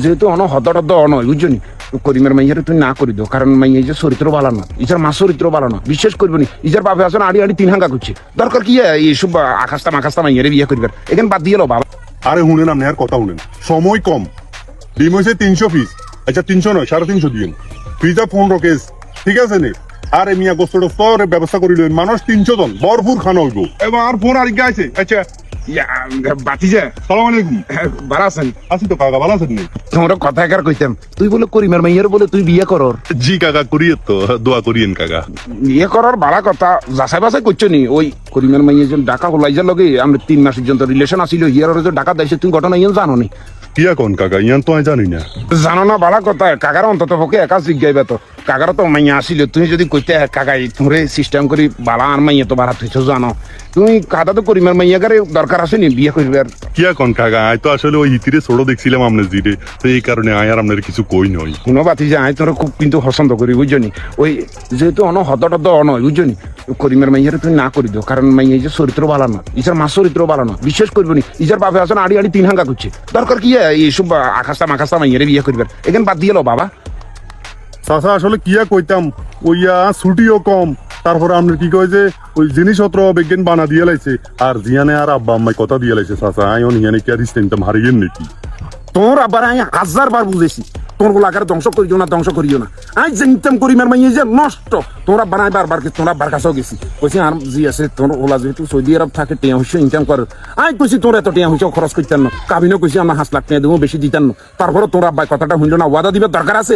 যেহেতু হতটদ্দ নয় বুঝছো নি, করিমের মাইয়ারে তুই না করে দিও, কারণ মাইয়া যে চরিত্র ভালো না, ইজার মা চরিত্র ভালো না, বিশ্বাস করবি নি। ইজার বাপে আসলে আড়ি আড়ি তিন হাঙ্গা করছে, দরকার কি এইসব আকাশটা মাকাশটা মাইয়ারে বিয়ে করবার, এখানে বাদ দিয়ে লো বাবা। আরে শুনেন আপনি আর কথা শুনেন, সময় কম, ডিম হয়েছে 300 পিস, আচ্ছা 300 নয় 350 দিন, পিজা 15 কেস, ঠিক আছে নে। আর মিয়া গোস্ত ব্যবস্থা করিলেন, মানুষ 300 জন ভরপুর খানা হইব। এবং আর ফোন আর আছে, আচ্ছা বাতিজা সালাম আলাইকুম। ভালো আছেন? আছি তো কাকা, ভালো আছেন নি? তোমরা কথা একার কইতাম, তুই বলে করিমের মাইয়ার বলে তুই বিয়ে করর। জি কাকা, করিয়ে তো দোয়া করিয়েন কাকা। বিয়ে করার বাড়া কথা যাচাই বাছাই করছো নি। ওই করিমের মাইয়া যে ডাকা হলাইজার লগে আমরা 3 মাস পর্যন্ত রিলেশন আসিল, হিয়ার যে ডাকা দাইছে তুমি ঘটনা ইয়ে জানো নি? কিয়া কোন কাকা, ইয়ান তো আমি জানি না। জানো না বাড়া কথা, কাকার অন্তত পক্ষে একা জিজ্ঞাইবা তো, কাকার তো মাইয়া আসিল, তুমি যদি কইতে কাকাই তোমরে সিস্টেম করি বালা আর মাইয়া তো বাড়া তুইছো জানো, তুমি কাদা তো করিমের মাইয়াগারে দরকার আছে নি বিয়ে করবার। কিয়া কোন কাকা, আয় তো আসলে ওই ইতিরে ছোট দেখছিলাম আপনার জিরে, তো এই কারণে আয় আর আপনার কিছু কই নই। শুনো বাতিজা, আমি তোর খুব কিন্তু পছন্দ করি বুঝছো নি। ওই যেহেতু হতটদ্দ নয় বুঝছো নি, করিমের মাইয়ারে তুমি না করে দিও, কারণ মাইয়া যে চরিত্র ভালো না, ইজার মা চরিত্র ভালো না, বিশ্বাস করবি নি। ইজার বাপে আসলে আড়ি আড়ি তিন হাঙ্গা করছে, দরকার কি এইসব আকাশটা মাকাশটা মাইয়ারে বিয়ে করবার, এখানে বাদ দিয়ে লো বাবা। চাচা আসলে কিয়া কইতাম, ওইয়া ছুটিও কম, তারপরে আপনার কি কয় যে ওই জিনিসপত্র বিজ্ঞান বানা দিয়ে লাইছে, আর জিয়ানে আর আব্বা আম্মাই কথা দিয়ে লাইছে। চাচা আইন হিয়ানে কি আর রিস্টেন্টাম হারিয়েন নাকি? তোর আবার আমি 1000 বার বুঝেছি, তোর গোলাকার ধ্বংস করিও না, ধ্বংস করিও না। আমি জানতাম করিমের মাইয়া যে নষ্ট, তোরা বানাই বারবার তোরা বার কাছেও গেছি, কইছি আর জি আছে তোর ওলা যেহেতু সৌদি আরব থাকে টিয়া হইছে ইনকাম করে, আমি কইছি তোর এত টিয়া হইছে খরচ করতেন না, কাবিনও কইছি আমার 5 লাখ টাকা দেবো, বেশি দিতেন না। তারপরে তোর আব্বাই কথাটা হইল না, ওয়াদা দিবার দরকার আছে।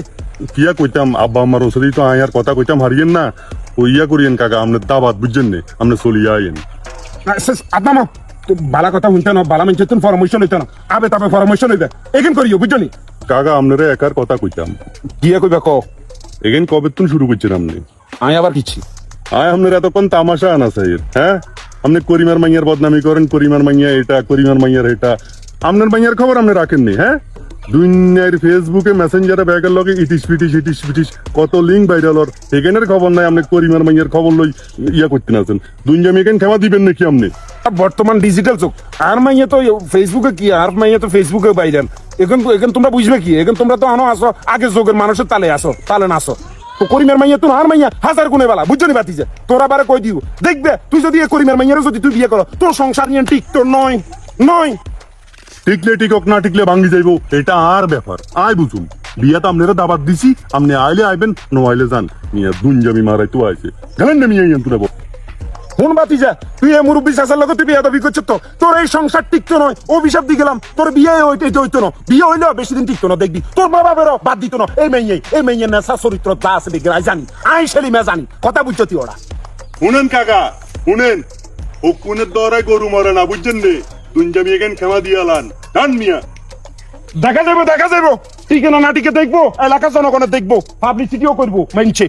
কিয়া কইতাম আব্বা আম্মার ওষুধই তো আয় আর কথা কইতাম হারিয়েন না, ওইয়া করিয়েন কাকা, আপনার দাবাত বুঝছেন নে, আপনি চলিয়া আইন। আদমা বালা কথা শুনতে না, বালা মানুষের তুমি পরামর্শ লইতে না, আবে তবে পরামর্শ লইবে, এখান করিও বুঝছো নি। কাকা আপনারা একার কথা কইতাম, গিয়ে কইবে ক এখান কবে তুন শুরু করছেন আপনি? আমি আবার কিছি আয় আপনার এতক্ষণ তামাশা আনা চাই, হ্যাঁ? আপনি করিমার মাইয়ার বদনামি করেন, করিমার মাইয়া এটা, করিমার মাইয়ার এটা, আপনার মাইয়ার খবর আপনি রাখেননি, হ্যাঁ? দুনিয়ার ফেসবুকে মেসেঞ্জারে ব্যাগের লগে ইটিস পিটিস কত লিঙ্ক ভাইরাল, এখানের খবর নাই, আপনি করিমার মাইয়ার খবর লই ইয়া করতে আছেন। দুনিয়া মেকেন ক্ষমা দিবেন নাকি আপনি? বর্তমান ডিজিটাল যুগ, আর মাইয়া তো ফেসবুকে কি, আর মাইয়া তো ফেসবুকে বাইরেন, এখন এখন তোমরা বুঝবে কি, এখন তোমরা তো আনো আসো আগে যুগের মানুষের তালে আসো, তালে না আসো। তো করিমের মাইয়া তো আর মাইয়া 1000 গুণে বালা বুঝছো নি বাতিজা, তোরা বারে কই দিও দেখবে, তুই যদি করিমের মাইয়ারে যদি তুই বিয়ে করো, তোর সংসার নিয়ে ঠিক তো নয় নয়। টিকলে টিকক না টিকলে ভাঙ্গি যাইবো, এটা আর ব্যাপার আয় বুঝুন। বিয়াতে আপনারা দাবাত দিছি, আপনি আইলে আইবেন, নো আইলে যান। মিয়া দুনজামি মারাই তো আইছে, গেলেন না মিয়া ইয়ান তুলে। কোন বাতিজা, তুই এই মুরব্বী চাচার লগে তুই বিয়ে দাবি করছিস, তো তোর এই সংসার টিকতো নয়, অভিশাপ দিয়ে গেলাম, তোর বিয়ে হইতো না, বিয়ে হইলেও বেশি দিন টিকতো না, দেখবি তোর মা বাবারও বাদ দিত না। এই মেয়ে নেশা চরিত্র যা আছে দেখি জানি, আই সেলিমে জানি, কথা বুঝছো তুই ওরা। শুনেন কাকা শুনেন, ও কোনের দরায় গরু মরে না বুঝছেন রে, দুনজামি এখান ক্ষমা দিয়ালান ডান মিয়া। দেখা যাবো টিকে না টিকে দেখবো, এলাকা জনগণের দেখবো, পাবলিসিটিও করবো মানছে।